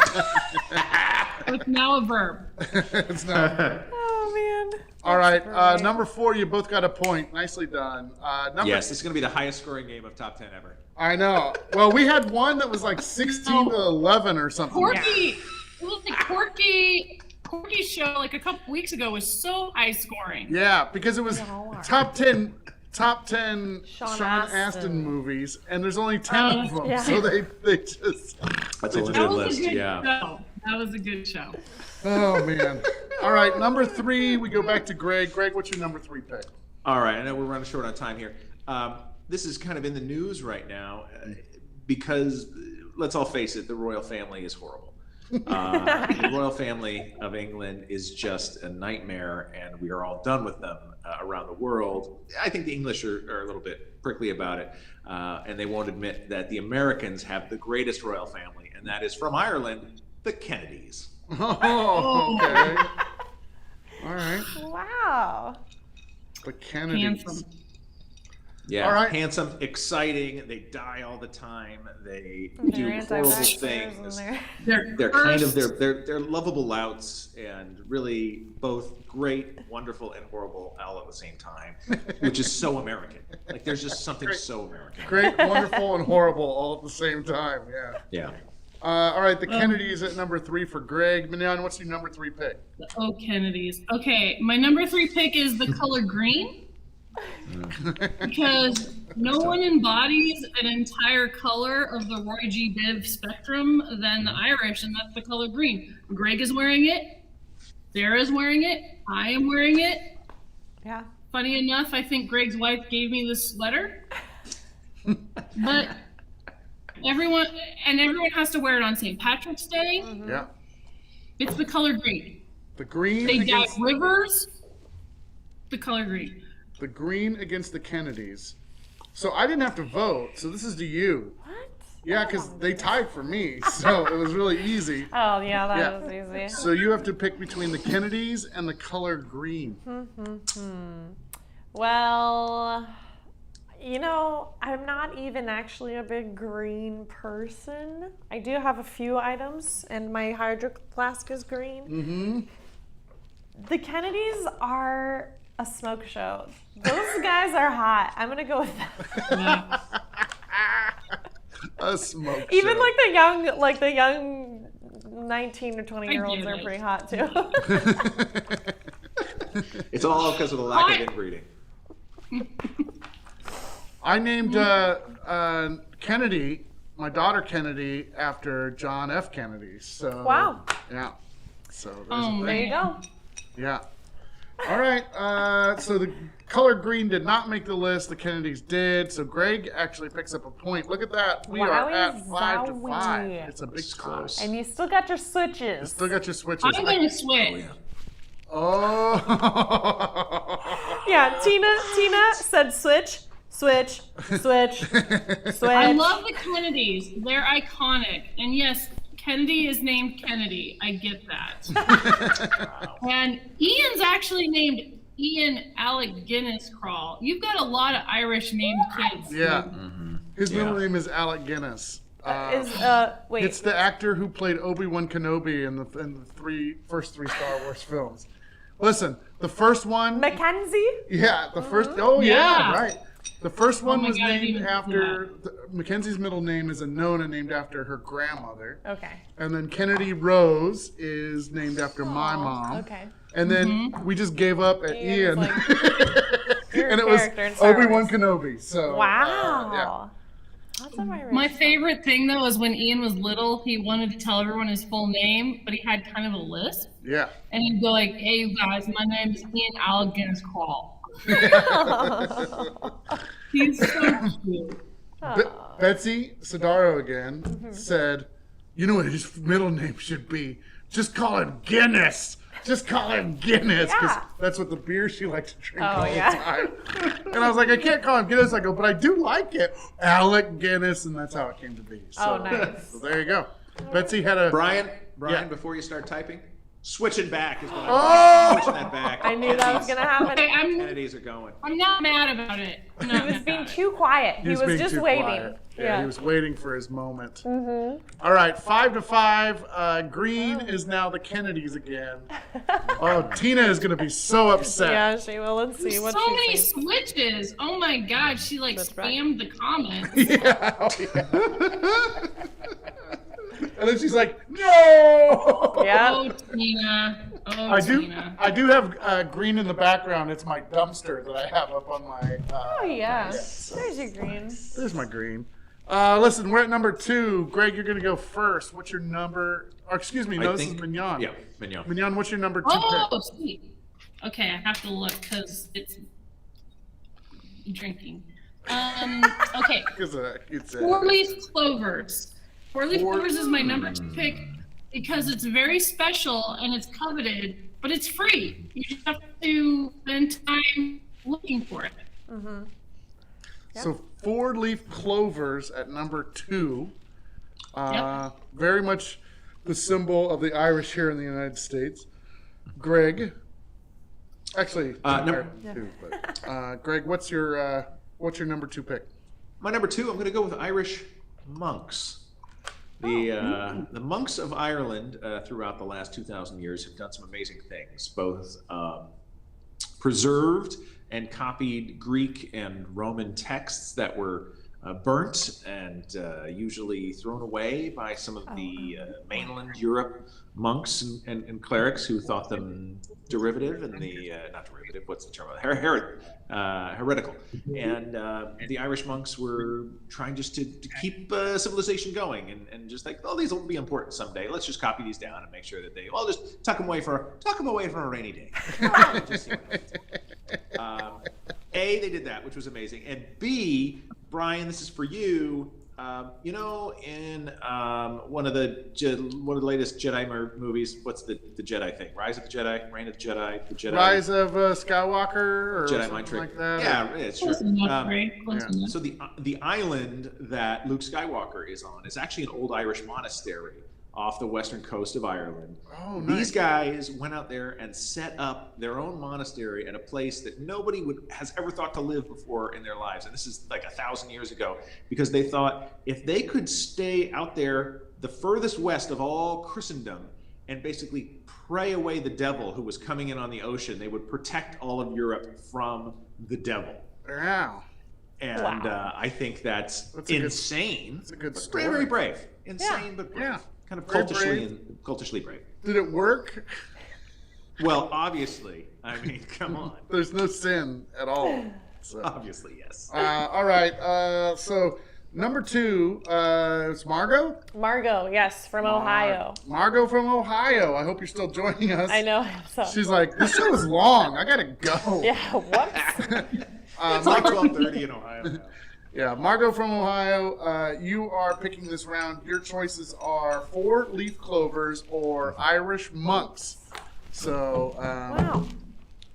It's now a verb. It's not. Oh man. All right. great. Number 4, you both got a point. Nicely done. Number Yes, this is going to be the highest scoring game of top 10 ever. I know. Well, we had one that was like 16 to 11 or something. Porky, it was like Porky's show like a couple weeks ago was so high scoring. Yeah, because it was Yeah. top 10 Sean Sean Astin. Astin movies, and there's only 10 of them. Yeah. So they just. That's a That legit was list, a good yeah. show. That was a good show. Oh man. All right, number 3, we go back to Greg. Greg, what's your number 3 pick? All right, I know we're running short on time here. This is kind of in the news right now because, let's all face it, the royal family is horrible. The royal family of England is just a nightmare, and we are all done with them around the world. I think the English are a little bit prickly about it, and they won't admit that the Americans have the greatest royal family, and that is from Ireland, the Kennedys. Oh, okay. All right. Wow. The Kennedys. Handsome. Yeah, All right. handsome, exciting. They die all the time. They They're do horrible anti-vaxxers things. and they're- They're kind of cursed. they're lovable louts and really both great, wonderful, and horrible all at the same time, which is so American. Like there's just something so American. Great, wonderful, and horrible all at the same time. Yeah. Yeah. All right, the Kennedys at number 3 for Greg. Mignon, what's your number 3 pick? Oh, Kennedys. Okay, my number 3 pick is the color green. Because no one embodies an entire color of the Roy G. Biv spectrum than the Irish, and that's the color green. Greg is wearing it. Sarah's wearing it. I am wearing it. Yeah. Funny enough, I think Greg's wife gave me this sweater. But everyone has to wear it on St. Patrick's Day. Yeah. It's the color green. The green They dye against rivers. The color green. the green against the Kennedys. So I didn't have to vote. So this is to you. What? Yeah, because they tied for me, so it was really easy. Oh yeah, that Yeah. was easy. So you have to pick between the Kennedys and the color green. Well, I'm not even actually a big green person. I do have a few items, and my hydro flask is green. Mm-hmm. The Kennedys are a smoke show. Those guys are hot. I'm gonna go with that. A smoke Even show. like the young 19 or 20-year-olds are pretty hot too. It's all because of the lack of inbreeding. I named Kennedy, my daughter Kennedy, after John F. Kennedy. So Wow. Yeah. So There you go. Yeah. All right. So the color green did not make the list. The Kennedys did. So Greg actually picks up a point. Look at that. We are at 5-5. Zowie. It's a big Close. tie. And you still got your switches. Still got your switches. I'm going to switch. Oh. Yeah, Tina said switch. Switch. I love the Kennedys. They're iconic. And yes, Kennedy is named Kennedy. I get that. And Ian's actually named Ian Alec Guinness Crawl. You've got a lot of Irish named kids. Yeah. Mm-hmm. His middle name is Alec Guinness. Wait. It's the actor who played Obi-Wan Kenobi in the first three Star Wars films. Listen, the first one. Mackenzie? Yeah, the first. Oh yeah, Yeah. right. The first one my was God, I didn't named even after Mackenzie's middle name is Anona, named after her grandmother, Okay. and then Kennedy Rose is named after my mom. Okay. And then we just gave up at Ian Ian, was Your and it was character in Star Obi-Wan Wars. Kenobi. So Wow. That's a Irish. My favorite thing, though, is when Ian was little, he wanted to tell everyone his full name, but he had kind of a list. yeah. And he'd go like, hey, you guys, my name is Ian Alec Guinness Crawl. He's so cute. Betsy Sidaro again said, "You know what his middle name should be? Just call him Guinness. Just call him Guinness, because Yeah. that's what the beer she likes to drink Oh, all yeah. the time." And I was like, "I can't call him Guinness." I go, "But I do like it, Alec Guinness," and that's how it came to be. So, Oh, nice. So there you go. Betsy had a. Brian, Yeah. before you start typing, switching back is what I'm Oh! switching that back. I knew that was gonna happen. Okay, Kennedys are going. I'm not mad about it. I'm He not was mad being about it. too quiet. He was being just too waiting. quiet. Yeah, Yeah. he was waiting for his moment. All right, 5-5. Green is now the Kennedys again. Oh, Tina is going to be so upset. Yeah, she will. Let's see what So many she thinks. switches. Oh my god, she like Switch back. spammed the comments. Yeah. Oh, yeah. And then she's like, "No." Yeah. Oh, Tina. Oh, I do. Tina. I do have green in the background. It's my dumpster that I have up on my. Oh yeah. There's your green. There's my green. Listen, we're at number 2. Greg, you're gonna go first. What's your number? Or excuse me, no, this is Mignon. Yeah, Mignon. Mignon, what's your number 2 Oh, pick? sweet. Okay, I have to look because it's drinking. Okay. Because it's Four-leaf clovers. Four-leaf clovers is my number 2 pick because it's very special and it's coveted, but it's free. You just have to spend time looking for it. So 4-leaf clovers at number 2. Yep. Very much the symbol of the Irish here in the United States. Greg, actually, number- two, but, Greg, what's your number 2 pick? My number 2, I'm going to go with Irish monks. The monks of Ireland throughout the last 2,000 years have done some amazing things, both preserved and copied Greek and Roman texts that were burnt and usually thrown away by some of the mainland Europe monks and clerics who thought them derivative and not derivative, what's the term? Heretical. And the Irish monks were trying just to keep civilization going and just like, oh, these will be important someday. Let's just copy these down and make sure that I'll just tuck them away for a rainy day. Just see what happens. A, they did that, which was amazing. And B, Brian, this is for you. In one of the latest Jedi movies, what's the Jedi thing? Rise of the Jedi, Reign of the Jedi, the Jedi. Rise of Skywalker or Jedi something mind trick. like that? Yeah, it's true. Close enough, right? Close enough. So the island that Luke Skywalker is on is actually an old Irish monastery off the western coast of Ireland. Oh, These nice. guys went out there and set up their own monastery at a place that nobody has ever thought to live before in their lives. And this is like 1,000 years ago, because they thought if they could stay out there the furthest west of all Christendom and basically pray away the devil who was coming in on the ocean, they would protect all of Europe from the devil. Wow. And Wow. I think that's a good- insane. That's a good But story. Very, very brave. Insane, but brave. Yeah. Kind of Very cultishly brave. Did it work? Well, obviously. I mean, come on. There's no sin at all. So. Obviously, yes. All right. So number 2 is Margot. Margot, yes, from Ohio. Margot from Ohio. I hope you're still joining us. I know. So. She's like, this show is long. I gotta go. Yeah. Whoops. It's like 12:30 in Ohio now. Yeah, Margot from Ohio, you are picking this round. Your choices are 4-leaf clovers or Irish monks. So, Wow.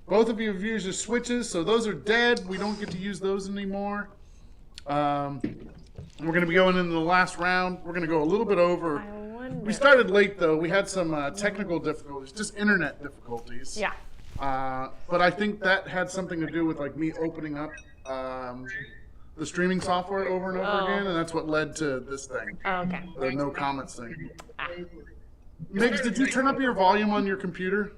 both of you have used your switches, so those are dead. We don't get to use those anymore. We're going to be going into the last round. We're going to go a little bit over. I wonder. We started late, though. We had some technical difficulties, just internet difficulties. Yeah. But I think that had something to do with like me opening up the streaming software over and over Oh. again, and that's what led to this thing, Oh, okay. the no comments thing. Migs, did you turn up your volume on your computer?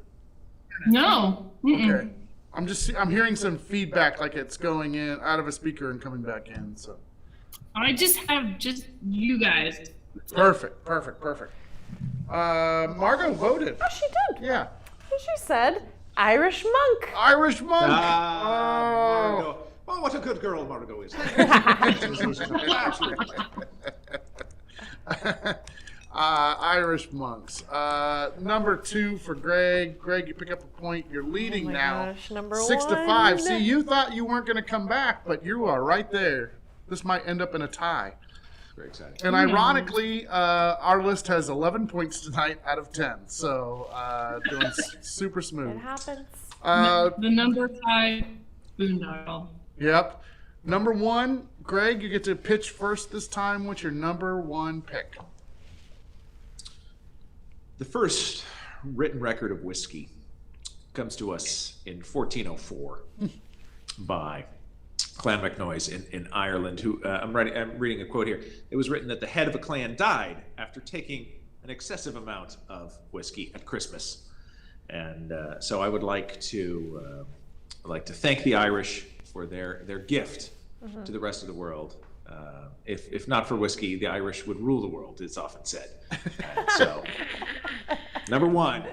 No. Mm-mm. Okay. I'm hearing some feedback, like it's going in out of a speaker and coming back in. So I just have you guys. perfect. Margot voted. Oh, she did. Yeah, She said Irish monk. Irish monk. Margot. Oh, what a good girl Margot is. Irish monks. Number 2 for Greg. Greg, you pick up a point. You're leading Oh my now. gosh, number 6 to 5. 1. See, you thought you weren't going to come back, but you are right there. This might end up in a tie. Very exciting. And ironically, our list has 11 points tonight out of 10. So doing super It smooth. happens. The number 5 boondoggle. Yep. Number 1, Greg, you get to pitch first this time. What's your number 1 pick? The first written record of whiskey comes to us in 1404 by Clan MacNoise in Ireland. Who I'm reading a quote here. It was written that the head of a clan died after taking an excessive amount of whiskey at Christmas, and so I would like to thank the Irish for their gift to the rest of the world. If not for whiskey, the Irish would rule the world, it's often said. So, number 1,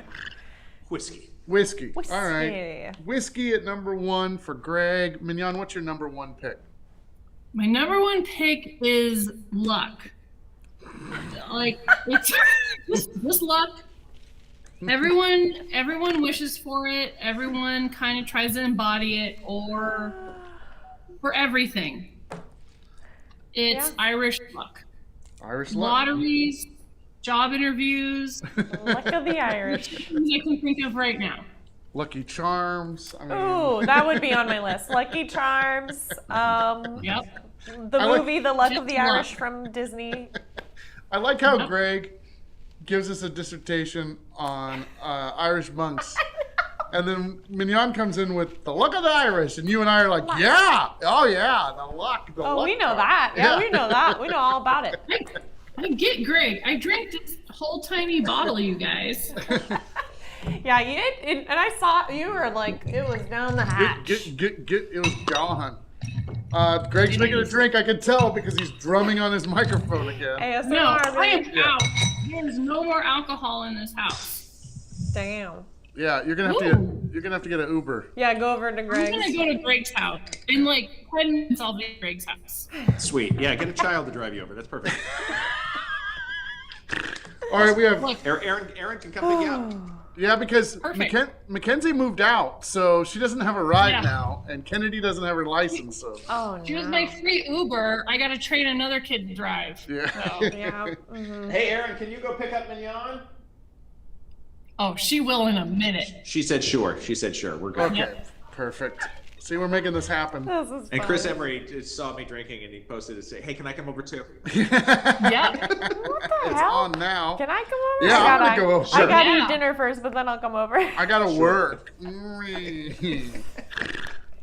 whiskey. Whiskey. Whiskey. All right. Whiskey at number 1 for Greg. Mignon, what's your number 1 pick? My number 1 pick is luck. Like it's just luck. Everyone wishes for it. Everyone kind of tries to embody it, or for everything. It's Irish luck. Irish luck. Lotteries, job interviews, Luck of the Irish. things I can think of right now. Lucky Charms. I mean, Ooh, that would be on my list. Lucky Charms. Yep. The I like- movie The Luck of the Just luck. Irish from Disney. I like how Greg gives us a dissertation on Irish monks. And then Mignon comes in with the luck of the Irish, and you and I are like, yeah, oh yeah, the luck. The Oh, luck we know part." that. Yeah, we know that. We know all about it. I get Greg. I drank this whole tiny bottle, you guys. Yeah, and I saw you were like, it was down the hatch. Get, it was gone. Greg's making a drink, I can tell, because he's drumming on his microphone again. ASMR, No, I am baby. out. There's no more alcohol in this house. Damn. Yeah, you're gonna have to get an Uber. Yeah, go over to I'm Greg's. gonna go to Greg's house. In like 10 minutes, I'll be at Greg's house. Sweet. Yeah, get a child to drive you over. That's perfect. All right, we have Look, Aaron can come pick you up. yeah, because Perfect. Mackenzie moved out, so she doesn't have a ride Yeah. now, and Kennedy doesn't have her license, so Oh, she was no. my free Uber. I gotta train another kid to drive. yeah. Yeah. Mhm. Hey, Aaron, can you go pick up Mignon? Oh, she will in a minute. She said sure. We're good. Okay, Yep. perfect. See, we're making this happen. This is And Chris fun. Emery just saw me drinking, and he posted to say, "Hey, can I come over too?" Yeah. What the It's hell? on now. Can I come over? Yeah, I I'm gotta, gonna go over. I gotta Yeah. eat dinner first, but then I'll come over. I gotta work.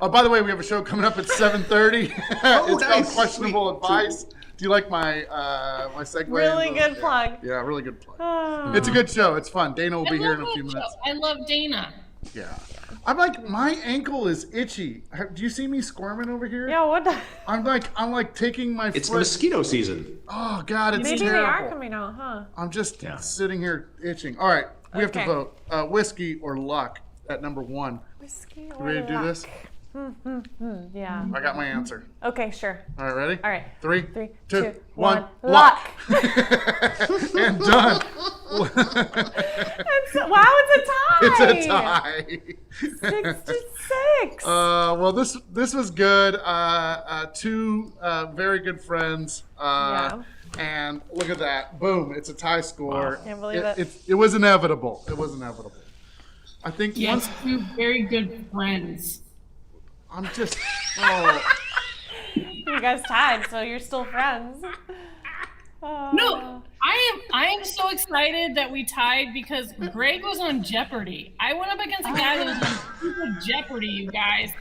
Oh, by the way, we have a show coming up at 7:30. It's called nice. Questionable Sweet. Advice. Do you like my my segue? Really into- good yeah. plug. Yeah, really good plug. Oh. It's a good show. It's fun. Dana will I be here love in a few that minutes. show. I love Dana. Yeah. I'm like, my ankle is itchy. Do you see me squirming over here? Yeah, what the? I'm like taking my It's foot. mosquito season. Oh God, it's Maybe they terrible. are coming out, huh? I'm just Yeah. sitting here itching. All right, we have to Okay. vote. Whiskey or luck at number 1. Whiskey You or ready to do luck? this? Yeah. I got my answer. Okay, sure. All right, ready? All right. 3, 3, 2, 2, 1. 1. Luck. And done. Wow, it's a tie. It's a tie. 6-6. Well, this was good. Two very good friends. Yeah. And look at that. Boom. It's a tie score. Can't believe it. It was inevitable. It was inevitable. I think Yes, once two very good friends. I'm just. Oh. You guys tied, so you're still friends. No, I am so excited that we tied because Greg was on Jeopardy. I went up against a guy that was on Super Jeopardy, you guys.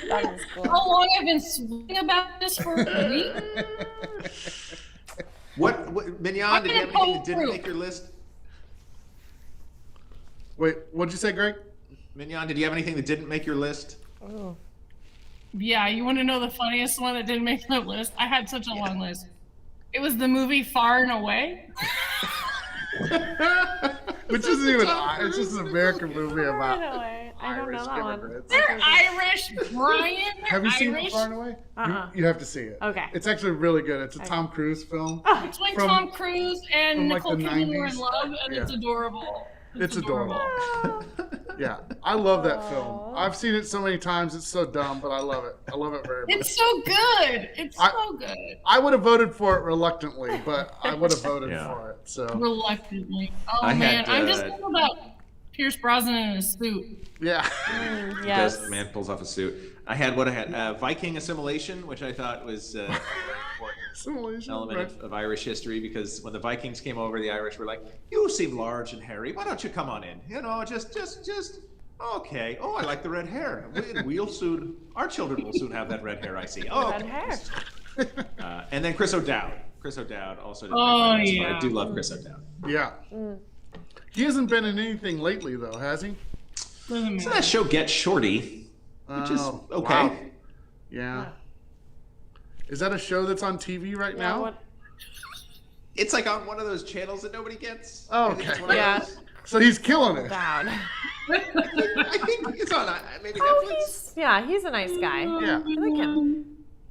That is cool. How long I've been swinging about this for a week? What Mignon, did you have anything that didn't through. make your list? Wait, what'd you say, Greg? Mignon, did you have anything that didn't make your list? Yeah, you want to know the funniest one that didn't make the list? I had such a long list. It was the movie Far and Away. Which isn't even. It's just an American movie about Anyway, I don't know Irish that one. immigrants. They're Irish, Brian. They're Have you seen Irish. Far and Away? Uh-uh. You have to see it. Okay. It's actually really good. It's a Tom Cruise film. It's when From- Tom Cruise and from, like, Nicole the Kidman were in 90s. love, and it's Yeah. adorable. It's adorable. Yeah, I love that film. I've seen it so many times. It's so dumb, but I love it. I love it very much. It's so good. It's so good. I would have voted for it reluctantly, but I would have voted Yeah. for it. So Reluctantly. Oh I man, had, I'm just thinking about Pierce Brosnan in a suit. yeah, Yes. The man pulls off a suit. I had Viking Assimilation, which I thought was a very important Assimilation, element right. of Irish history, because when the Vikings came over, the Irish were like, "You seem large and hairy. Why don't you come on in? You know, just okay. Oh, I like the red hair. We'll soon. Our children will soon have that red hair. I see. Oh, Red okay." hair. And then Chris O'Dowd. Chris O'Dowd also. Did Oh, my list, but yeah. I do love Chris O'Dowd. Yeah. He hasn't been in anything lately, though, has he? Doesn't So matter. that show Get Shorty, which is Oh, okay. wow. Yeah. Is that a show that's on TV right Yeah, now? what? It's like on one of those channels that nobody gets. Oh, I think it's okay. one of Yeah. those. So he's killing it. Down. I think it's on maybe Oh, Netflix. he's a nice guy. Yeah. I like him.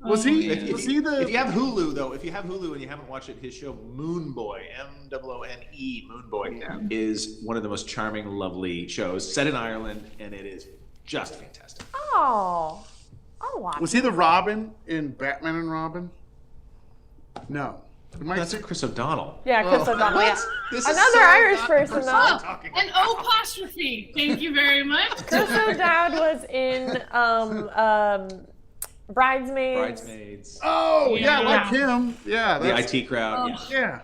Was he? If Was he the? if you have Hulu though, if you have Hulu and you haven't watched it, his show Moon Boy, MOONE, Moon Boy, is one of the most charming, lovely shows set in Ireland, and it is just fantastic. Oh, I'll watch. Was he the Robin in Batman and Robin? No. Am I That's sick? Chris O'Donnell. Yeah, Chris Oh. O'Donnell. Yeah. This is Another so Irish not person, the though. I'm talking An about. apostrophe. Thank you very much. Chris O'Dowd was in Bridesmaids. Bridesmaids, Oh, yeah, Yeah. like him. Yeah, the that's, IT crowd. Yeah. yeah.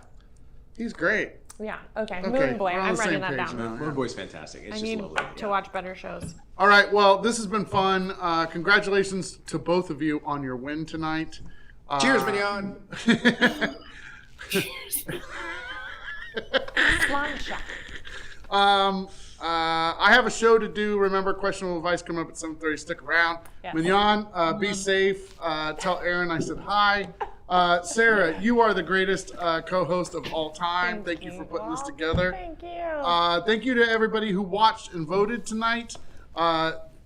He's great. Yeah. Okay. Okay, Moon Boy. we're on I'm the writing same that page down. now. Moon Boy's fantastic. It's I just need lovely. to watch better shows. All right, well, this has been fun. Congratulations to both of you on your win tonight. Cheers, Mignon. Sláinte. I have a show to do. Remember, questionable advice coming up at 7:30. Stick around. Yes. Mignon, be safe. Tell Aaron I said hi. Sarah, you are the greatest co-host of all time. Thank you for putting this together. Thank you. Thank you to everybody who watched and voted tonight.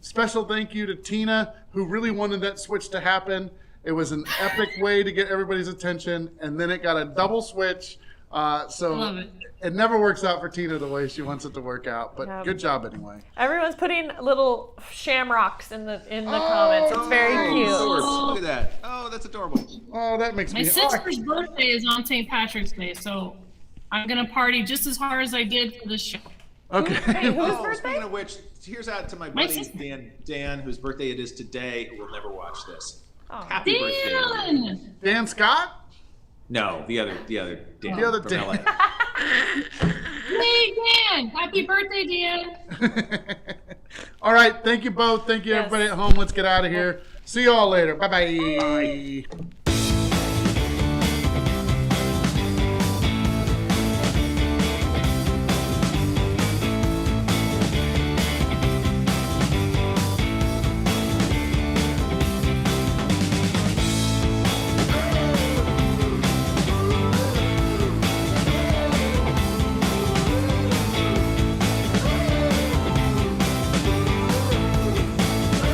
Special thank you to Tina, who really wanted that switch to happen. It was an epic way to get everybody's attention, and then it got a double switch. So Love it. it never works out for Tina the way she wants it to work out. But Yep. good job anyway. Everyone's putting little shamrocks in the comments. It's very cute. Look at that. Oh, that's adorable. Oh, that makes My me. sister's birthday is on St. Patrick's Day, so I'm gonna party just as hard as I did for this show. Okay. Hey, whose Oh, birthday? speaking of which, here's out to my My buddy sister. Dan, whose birthday it is today, who will never watch this. Oh. Happy birthday. Dan! Dan Scott? No, the other Dan. The other from Dan. LA. Hey, Dan! Happy birthday, Dan! All right. Thank you both. Thank you, Yes. everybody at home. Let's get out of here. See you all later. Bye-bye. Bye.